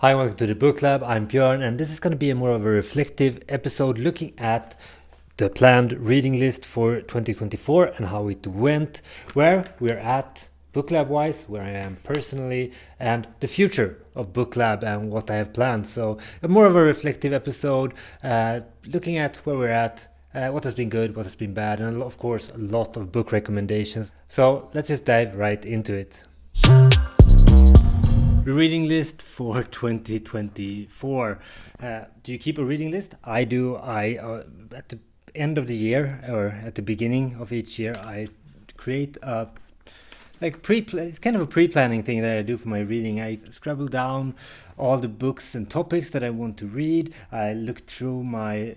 Hi, welcome to the Book Lab. I'm Björn, and this is going to be more of a reflective episode looking at the planned reading list for 2024 and how it went, where we're at Book Lab wise, where I am personally, and the future of Book Lab and what I have planned. So, more of a reflective episode, looking at where we're at. What has been good, what has been bad, and of course, a lot of book recommendations. So, let's just dive right into it. The reading list for 2024. Do you keep a reading list? I do. At the end of the year or at the beginning of each year, I create a it's kind of a pre-planning thing that I do for my reading. I scribble down all the books and topics that I want to read. I look through my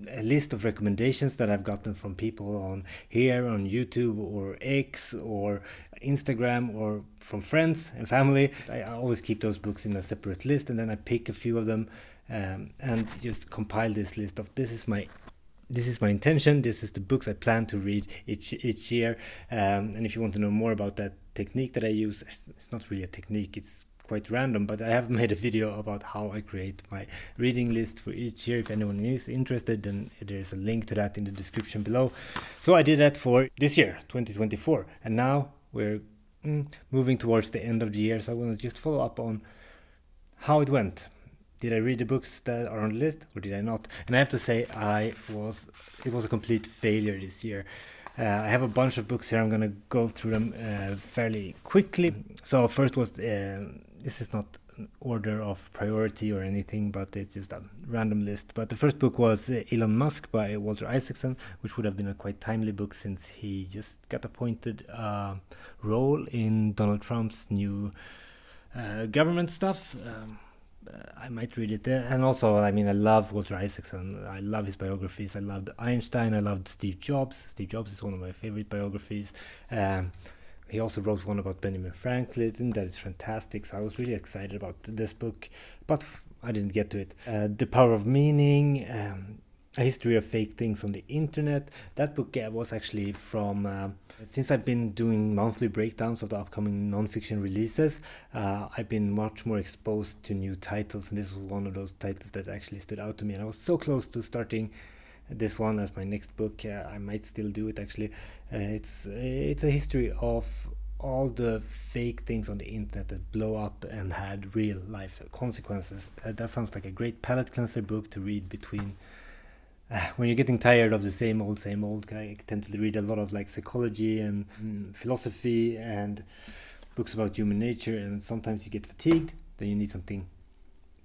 a list of recommendations that I've gotten from people on YouTube or X or Instagram or from friends and family. I always keep those books in a separate list, and then I pick a few of them and just compile this list of this is my intention. This is the books I plan to read each year. And if you want to know more about that technique that I use, it's not really a technique, it's quite random, but I have made a video about how I create my reading list for each year. If anyone is interested, then there's a link to that in the description below. So I did that for this year, 2024, and now we're moving towards the end of the year, so I want to just follow up on how it went. Did I read the books that are on the list, or did I not? And I have to say, it was a complete failure this year. I have a bunch of books here. I'm going to go through them fairly quickly. So first was, this is not an order of priority or anything, but it's just a random list. But the first book was Elon Musk by Walter Isaacson, which would have been a quite timely book since he just got appointed role in Donald Trump's new government stuff. I might read it. And also, I love Walter Isaacson. I love his biographies. I loved Einstein. I loved Steve Jobs. Steve Jobs is one of my favorite biographies. He also wrote one about Benjamin Franklin. That is fantastic. So I was really excited about this book, but I didn't get to it. The Power of Meaning, A History of Fake Things on the Internet. That book was actually from... since I've been doing monthly breakdowns of the upcoming non-fiction releases, I've been much more exposed to new titles, and this was one of those titles that actually stood out to me. And I was so close to starting this one as my next book. I might still do it actually. It's a history of all the fake things on the internet that blow up and had real life consequences. That sounds like a great palate cleanser book to read between when you're getting tired of the same old. I tend to read a lot of psychology and philosophy and books about human nature, and sometimes you get fatigued, then you need something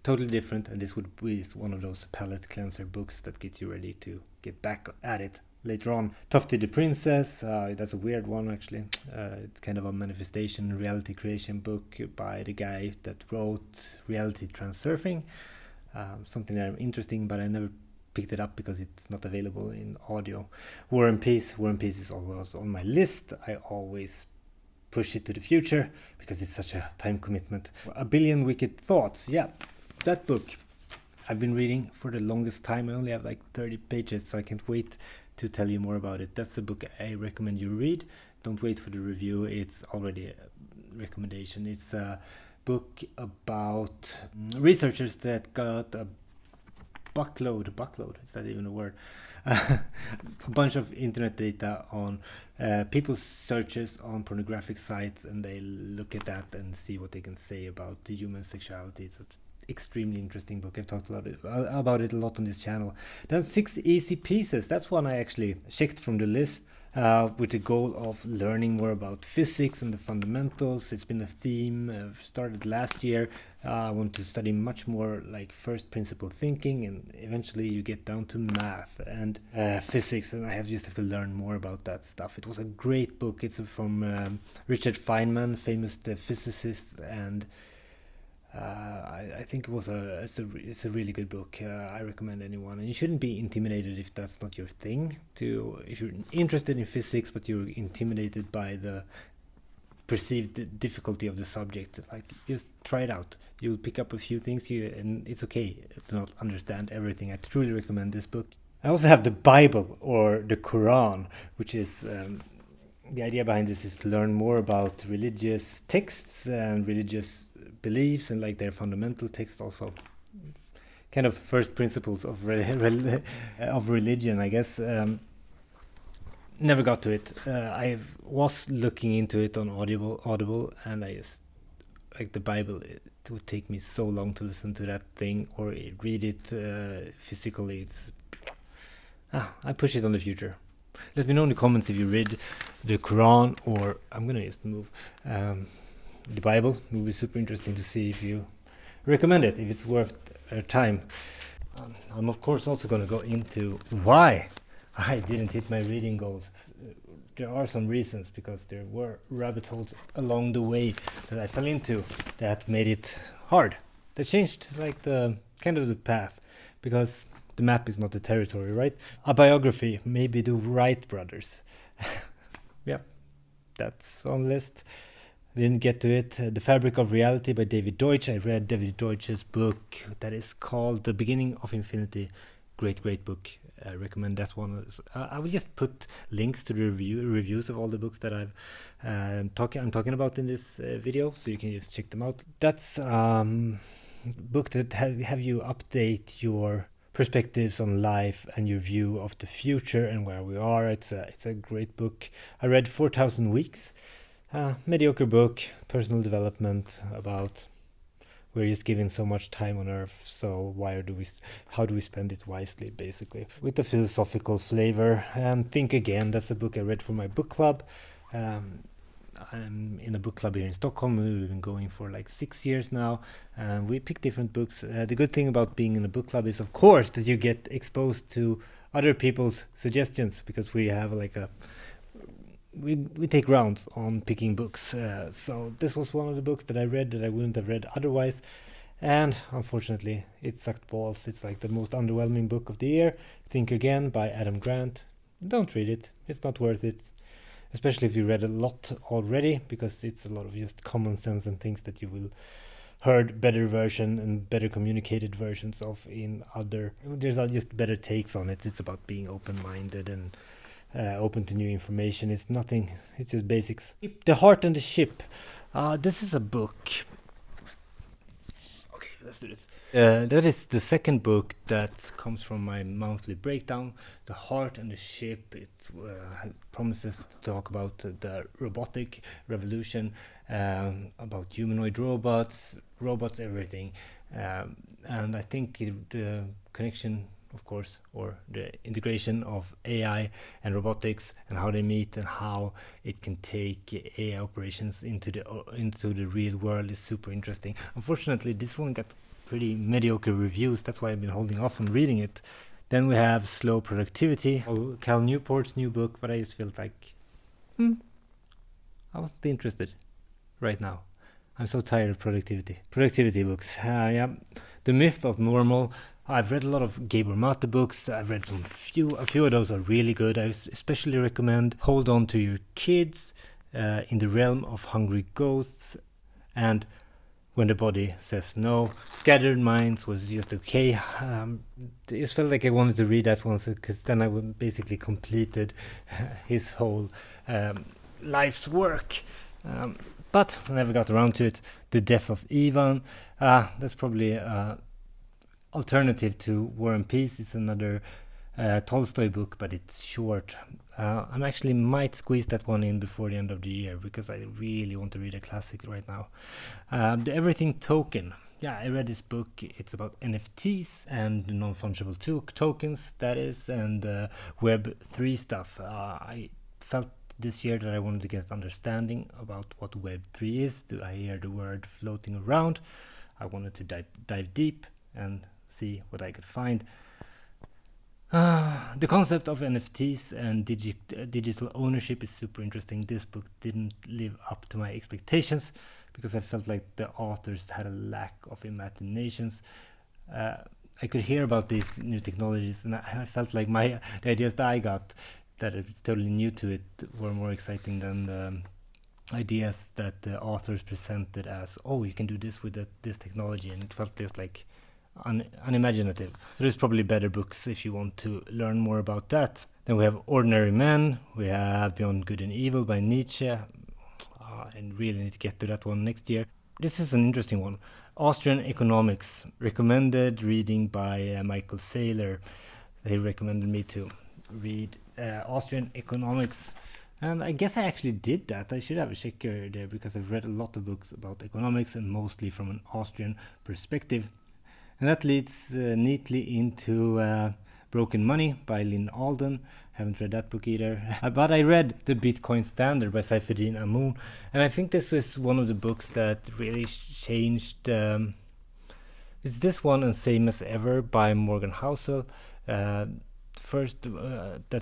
totally different, and this would be one of those palate cleanser books that gets you ready to get back at it later on. Tufty the Princess, that's a weird one actually. It's kind of a manifestation reality creation book by the guy that wrote Reality Transurfing. Something that I'm interesting, but I never picked it up because it's not available in audio. War and Peace is always on my list. I always push it to the future because it's such a time commitment. A Billion Wicked Thoughts, that book I've been reading for the longest time. I only have 30 pages, so I can't wait to tell you more about it. That's the book I recommend you read. Don't wait for the review, it's already a recommendation. It's a book about researchers that got a buckload, is that even a word? A bunch of internet data on people's searches on pornographic sites, and they look at that and see what they can say about the human sexuality. It's an extremely interesting book. I've talked about it a lot on this channel. Then 6 Easy Pieces. That's one I actually checked from the list with the goal of learning more about physics and the fundamentals. It's been a theme I've started last year. I want to study much more first principle thinking, and eventually you get down to math and physics, and I just have to learn more about that stuff. It was a great book. It's from Richard Feynman, famous physicist, and I think it's a really good book. I recommend anyone, and you shouldn't be intimidated if that's not your thing. If you're interested in physics but you're intimidated by the perceived difficulty of the subject, just try it out. You'll pick up a few things, and it's okay to not understand everything. I truly recommend this book. I also have the Bible or the Quran, which is The idea behind this is to learn more about religious texts and religious beliefs and like their fundamental texts also. Kind of first principles of of religion, I guess. Never got to it. I was looking into it on Audible, and I just like the Bible. It would take me so long to listen to that thing or read it physically. I push it on the future. Let me know in the comments if you read the Quran, or I'm gonna just move the Bible. It will be super interesting to see if you recommend it, if it's worth time. I'm of course also gonna go into why I didn't hit my reading goals. There are some reasons, because there were rabbit holes along the way that I fell into that made it hard. That changed like the kind of the path, because the map is not the territory, right? A biography, maybe the Wright brothers. Yeah, that's on the list. Didn't get to it. The Fabric of Reality by David Deutsch. I read David Deutsch's book that is called The Beginning of Infinity. Great book. I recommend that one. I will just put links to the reviews of all the books that I'm talking about in this video, so you can just check them out. That's book that have you update your perspectives on life and your view of the future and where we are. It's a great book. I read 4,000 Weeks. Mediocre book, personal development about we're just given so much time on earth, so how do we spend it wisely, basically, with a philosophical flavor. And Think Again, that's a book I read for my book club. I'm in a book club here in Stockholm. We've been going for like 6 years now, and we pick different books. The good thing about being in a book club is, of course, that you get exposed to other people's suggestions, because we have like we take rounds on picking books. So this was one of the books that I read that I wouldn't have read otherwise, and unfortunately it sucked balls. It's like the most underwhelming book of the year. Think Again by Adam Grant. Don't read it. It's not worth it, especially if you read a lot already, because it's a lot of just common sense and things that you will heard better version and better communicated versions of in other. There's just better takes on it. It's about being open-minded and open to new information. It's nothing, it's just basics. The Heart and the Ship. This is a book. Okay, let's do this. That is the second book that comes from my monthly breakdown. The Heart and the Ship. It promises to talk about the robotic revolution, about humanoid robots, everything. And I think the connection, of course, or the integration of AI and robotics and how they meet and how it can take AI operations into the real world is super interesting. Unfortunately, this one got pretty mediocre reviews. That's why I've been holding off on reading it. Then we have Slow Productivity, Cal Newport's new book, but I just felt like I wasn't interested right now. I'm so tired of productivity books. Yeah, The Myth of Normal. I've read a lot of Gabor Mate books. I've read a few of those are really good. I especially recommend Hold On to Your Kids, In the Realm of Hungry Ghosts, and When the Body Says No. Scattered Minds was just okay. It just felt like I wanted to read that once, because then I would basically completed his whole life's work. But I never got around to it. The Death of Ivan. That's probably alternative to War and Peace. It's another Tolstoy book, but it's short. I actually might squeeze that one in before the end of the year, because I really want to read a classic right now. The Everything Token. Yeah, I read this book. It's about NFTs and non-fungible tokens, that is, and Web3 stuff. I felt this year that I wanted to get understanding about what Web3 is. I hear the word floating around. I wanted to dive deep and see what I could find. The concept of NFTs and digital ownership is super interesting. This book didn't live up to my expectations, because I felt like the authors had a lack of imaginations. I could hear about these new technologies, and I felt like the ideas that I got, that it's totally new to it, were more exciting than the ideas that the authors presented as, oh, you can do this with this technology, and it felt just like unimaginative. So there's probably better books if you want to learn more about that. Then we have Ordinary Men. We have Beyond Good and Evil by Nietzsche. And really need to get to that one next year. This is an interesting one. Austrian Economics, recommended reading by Michael Saylor. They recommended me to read Austrian Economics. And I guess I actually did that. I should have a checker there because I've read a lot of books about economics and mostly from an Austrian perspective. And that leads neatly into Broken Money by Lynn Alden. Haven't read that book either. But I read The Bitcoin Standard by Saifuddin Amoun. And I think this is one of the books that really changed... it's this one and Same as Ever by Morgan Housel. That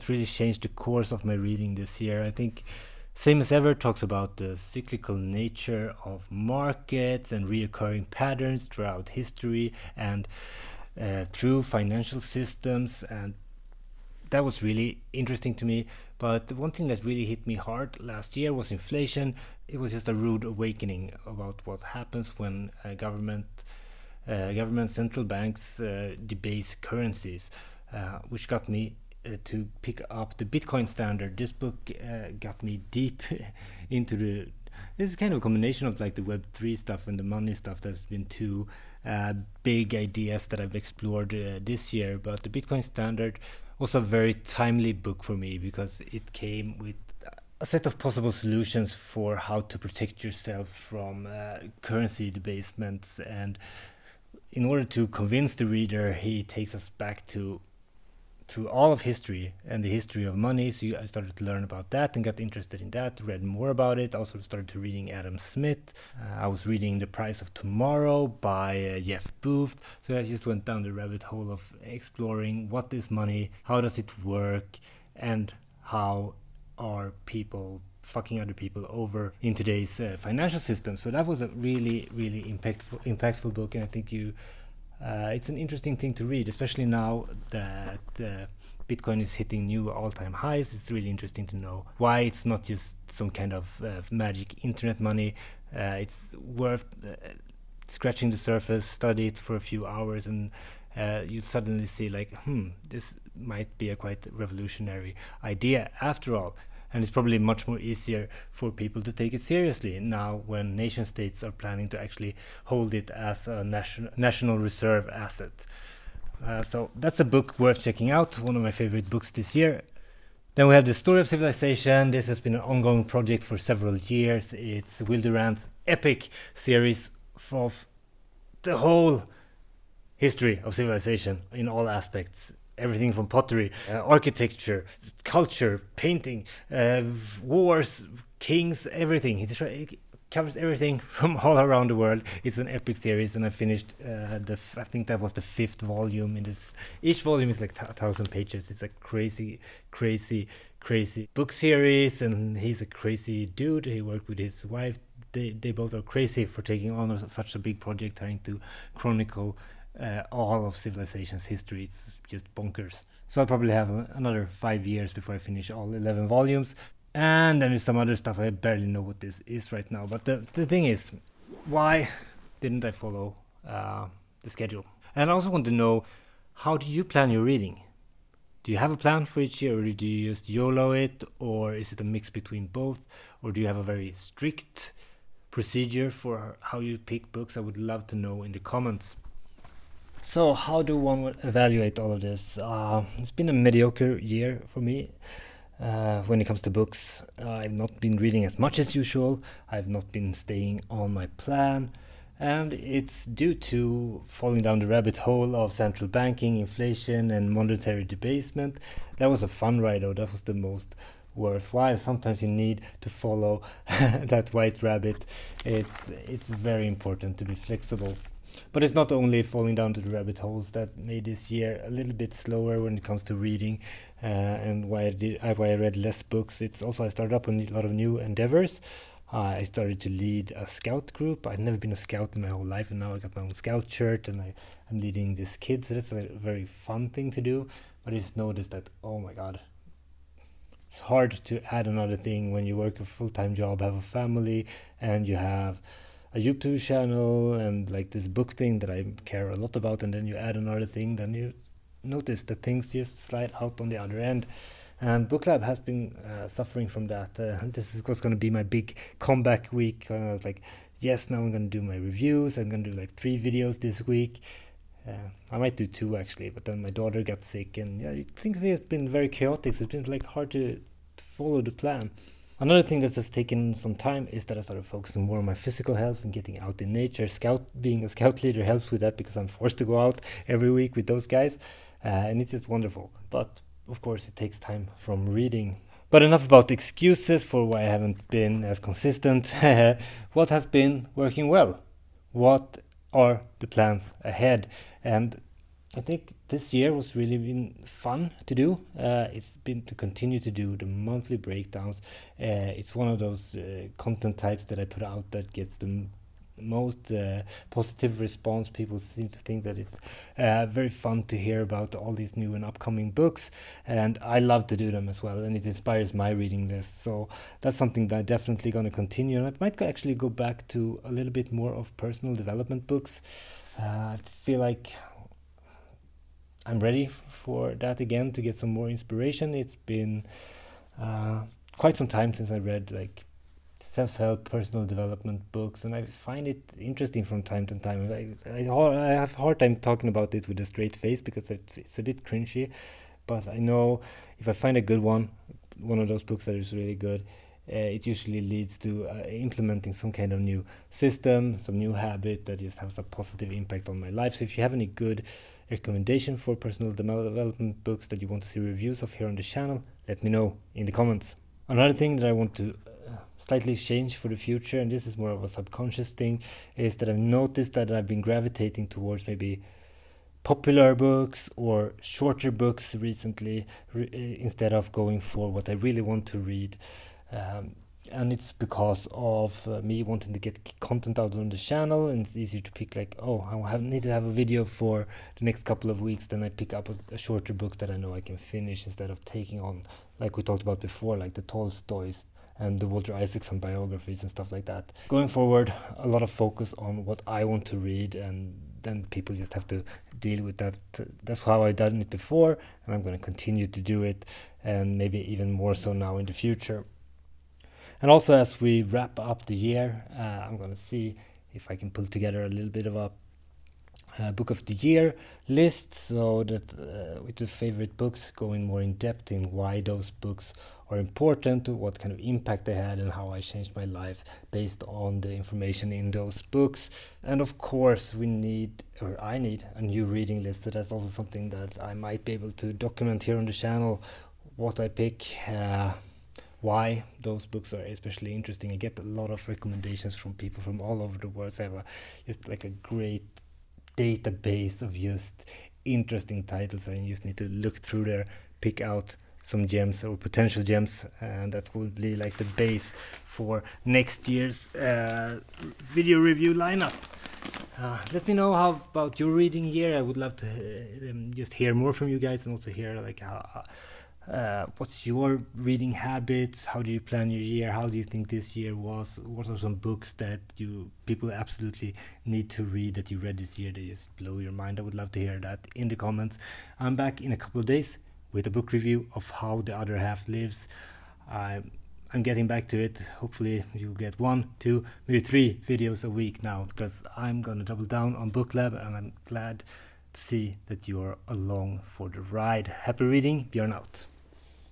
really changed the course of my reading this year. I think Same as Ever talks about the cyclical nature of markets and reoccurring patterns throughout history and through financial systems, and that was really interesting to me. But the one thing that really hit me hard last year was inflation. It was just a rude awakening about what happens when government central banks debase currencies, which got me to pick up The Bitcoin Standard. This book got me deep into this is kind of a combination of like the Web3 stuff and the money stuff. That's been two big ideas that I've explored this year. But The Bitcoin Standard was a very timely book for me because it came with a set of possible solutions for how to protect yourself from currency debasements. And in order to convince the reader, he takes us back through all of history and the history of money. So I started to learn about that and got interested in that, read more about it. Also started to reading Adam Smith. I was reading The Price of Tomorrow by Jeff Booth. So I just went down the rabbit hole of exploring what is money, how does it work, and how are people fucking other people over in today's financial system. So that was a really, really impactful book, and I think it's an interesting thing to read, especially now that Bitcoin is hitting new all-time highs. It's really interesting to know why it's not just some kind of magic internet money. It's worth scratching the surface, study it for a few hours, and you suddenly see like, this might be a quite revolutionary idea after all. And it's probably much more easier for people to take it seriously now when nation states are planning to actually hold it as a national reserve asset. So that's a book worth checking out, one of my favorite books this year. Then we have The Story of Civilization. This has been an ongoing project for several years. It's Will Durant's epic series of the whole history of civilization in all aspects. Everything from pottery, architecture, culture, painting, wars, kings, everything. It covers everything from all around the world. It's an epic series, and I finished I think that was the 5th volume in this. Each volume is like 1,000 pages. It's a crazy book series, and he's a crazy dude. He worked with his wife. They both are crazy for taking on such a big project, trying to chronicle all of civilization's history. It's just bonkers. So I'll probably have another 5 years before I finish all 11 volumes. And then there's some other stuff. I barely know what this is right now. But the thing is, why didn't I follow the schedule? And I also want to know, how do you plan your reading? Do you have a plan for each year, or do you just YOLO it? Or is it a mix between both? Or do you have a very strict procedure for how you pick books? I would love to know in the comments. So how do one evaluate all of this? It's been a mediocre year for me when it comes to books. I've not been reading as much as usual. I've not been staying on my plan. And it's due to falling down the rabbit hole of central banking, inflation, and monetary debasement. That was a fun ride, though. That was the most worthwhile. Sometimes you need to follow that white rabbit. It's very important to be flexible. But it's not only falling down to the rabbit holes that made this year a little bit slower when it comes to reading, and why I read less books. It's also I started up on a lot of new endeavors. I started to lead a scout group. I've never been a scout in my whole life, and now I got my own scout shirt, and I'm leading this kid. So that's a very fun thing to do. But I just noticed that, oh my god, it's hard to add another thing when you work a full-time job, have a family, and you have a YouTube channel and like this book thing that I care a lot about, and then you add another thing, then you notice that things just slide out on the other end. And BookLab has been suffering from that. This was going to be my big comeback week. I was like, yes, now I'm going to do my reviews. I'm going to do like 3 videos this week. I might do 2 actually, but then my daughter got sick, and yeah, things has been very chaotic. So it's been like hard to follow the plan. Another thing that has taken some time is that I started focusing more on my physical health and getting out in nature. Being a scout leader helps with that because I'm forced to go out every week with those guys, and it's just wonderful. But of course, it takes time from reading. But enough about excuses for why I haven't been as consistent. What has been working well? What are the plans ahead? And I think this year was really been fun to do. It's been to continue to do the monthly breakdowns. It's one of those content types that I put out that gets the most positive response. People seem to think that it's very fun to hear about all these new and upcoming books, and I love to do them as well, and it inspires my reading list. So that's something that I'm definitely going to continue, and I might actually go back to a little bit more of personal development books. I feel like I'm ready for that again, to get some more inspiration. It's been quite some time since I read like self-help, personal development books, and I find it interesting from time to time. I have a hard time talking about it with a straight face because it's a bit cringy, but I know if I find a good one of those books that is really good, it usually leads to implementing some kind of new system, some new habit that just has a positive impact on my life. So if you have any good recommendation for personal development books that you want to see reviews of here on the channel, let me know in the comments. Another thing that I want to slightly change for the future, and this is more of a subconscious thing, is that I've noticed that I've been gravitating towards maybe popular books or shorter books recently, instead of going for what I really want to read. And it's because of me wanting to get content out on the channel, and it's easier to pick like, oh, I need to have a video for the next couple of weeks, then I pick up a shorter books that I know I can finish, instead of taking on, like we talked about before, like the Tolstoys and the Walter Isaacson biographies and stuff like that. Going forward, a lot of focus on what I want to read, and then people just have to deal with that. That's how I've done it before, and I'm going to continue to do it, and maybe even more so now in the future. And also, as we wrap up the year, I'm going to see if I can pull together a little bit of a book of the year list, so that with the favorite books, going more in depth in why those books are important, what kind of impact they had, and how I changed my life based on the information in those books. And of course, I need a new reading list. So that's also something that I might be able to document here on the channel, what I pick, why those books are especially interesting. I get a lot of recommendations from people from all over the world. So I have just like a great database of just interesting titles, and you just need to look through there, pick out some gems or potential gems, and that will be like the base for next year's video review lineup. Let me know how about your reading year. I would love to just hear more from you guys, and also hear like how what's your reading habits, how do you plan your year, how do you think this year was, what are some books that people absolutely need to read that you read this year that just blow your mind. I would love to hear that in the comments. I'm back in a couple of days with a book review of How the Other Half Lives. I'm getting back to it. Hopefully you'll get 1, 2, maybe 3 videos a week now, because I'm gonna double down on BookLab, and I'm glad to see that you're along for the ride. Happy reading, Björn out.